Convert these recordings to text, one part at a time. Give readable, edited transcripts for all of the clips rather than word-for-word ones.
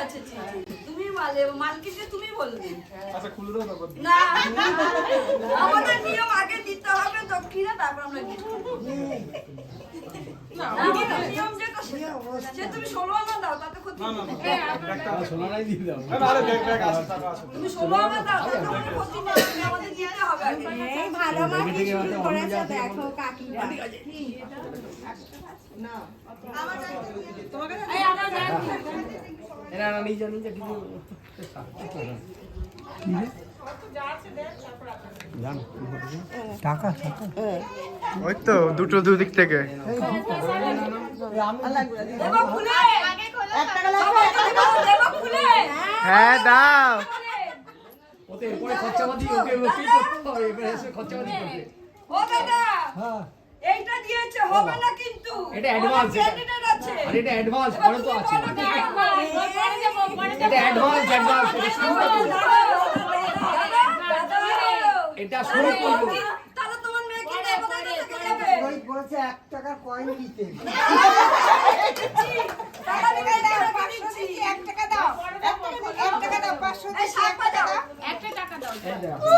আচ্ছা তুমি বলে মালকিনকে তুমি বলবে। আচ্ছা খুলে দাও তখন। না আমাদের নিয়ম আগে দিতে হবে দক্ষিণা, তারপর আমরা গিফট করব। না আমাদের নিয়ম যেটা যে তুমি 16 আনা দাও তাতে ক্ষতি না নেই। একটা সোনা নাই দিয়ে দাও। না আরে ব্যাগ আছে টাকা আছে। তুমি 16 আনা দাও তাতে কোনো ক্ষতি নেই, আমাদের দিতে হবে আগে। এই ভালো মাকে শুরু করেছে দেখো কাকিরা। না আমার তোমাকে এই আমার এরা নিজে নিজে কিছু টাকা টাকা ওই তো দুটো দুদিক থেকে। দেবো খুলে আগে খোলো, 1 টাকা লাগবে, দেবো খুলে। হ্যাঁ দাও। ওতে এরপরে খরচাপাতি ওকে কি করতে হবে, এবারে এসে খরচাপাতি করবে। ও দাদা হ্যাঁ এইটা দিয়েছে হবে না কিন্তু এটা অ্যাডভান্স, ক্রেডিটের আছে। আর এটা অ্যাডভান্স পরে তো আছে, এটা অ্যাডভান্স এটা শুরু করব। তাহলে তোমার মেয়েকে দেবো দাদা থেকে দেবে। ওই বলেছে 1 টাকার কয়েন দিতে। টাকা দিতে দাও 500 দিচ্ছি 1 টাকা দাও 1 টাকা দাও 500 দিচ্ছি 1 টাকা দাও 1 টাকা দাও। এই দেখো।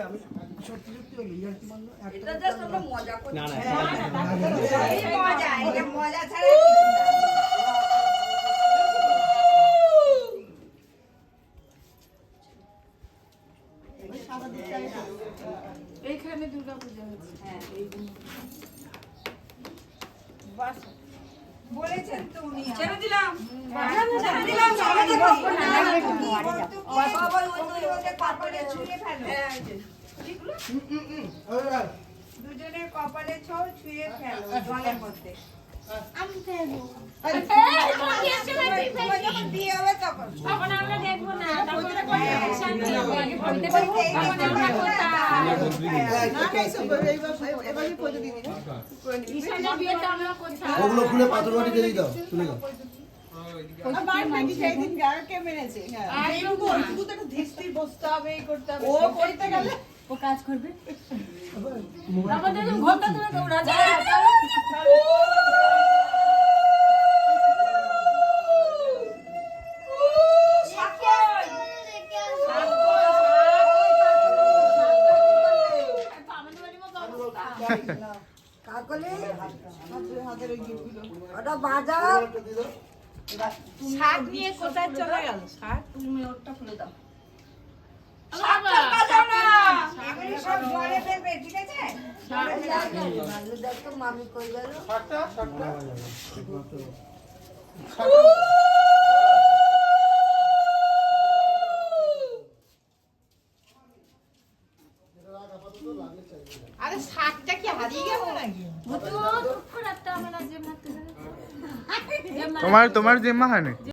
আমি সত্যি সত্যি হলো ইয়ার কি মানলো এটা জাস্ট আমরা মজা করছি। না না এই মজা, এটা মজা ছাড়া কিছু না। এইখানে দুর্গাপূজা হচ্ছে। হ্যাঁ বলেছেন তো উনি ছেড়ে দিলাম ছেড়ে দিলাম সবাই দেখো বাবা ওই কপালে ছুঁয়ে ফেলো। হ্যাঁ এইগুলো দুজনের কপালে ছুঁয়ে ফেলো জলের মধ্যে। আমি দেবো। যখন দিয়ে হবে তখন তখন আমরা দেখবো না, তখন শান্তি হবে, আগে বলতে পারবো তখন আমরা কোথায়। ঈশানের বিয়েতে আমরা কোথায়। ওগুলো খুলে পাথর বাটি দিয়ে দাও, তুলে দাও। ও কাজ করবে। তারপর দেখুন ঘরটা তুমি দৌড়া কাকলে ওটা বাজার শাক নিয়ে কোথায় চলে গেল শাক। তুমি ওটা খুলে দাও। বাবা, এগুলি সব জলে ফেলবে ঠিক আছে? দেখো মামি কই গেল। আরে শাকটা কি হারিয়ে গেল নাকি? ও তো দুঃখ রাখতে আমরা যে মারতে তোমার জিম্মা হয় না।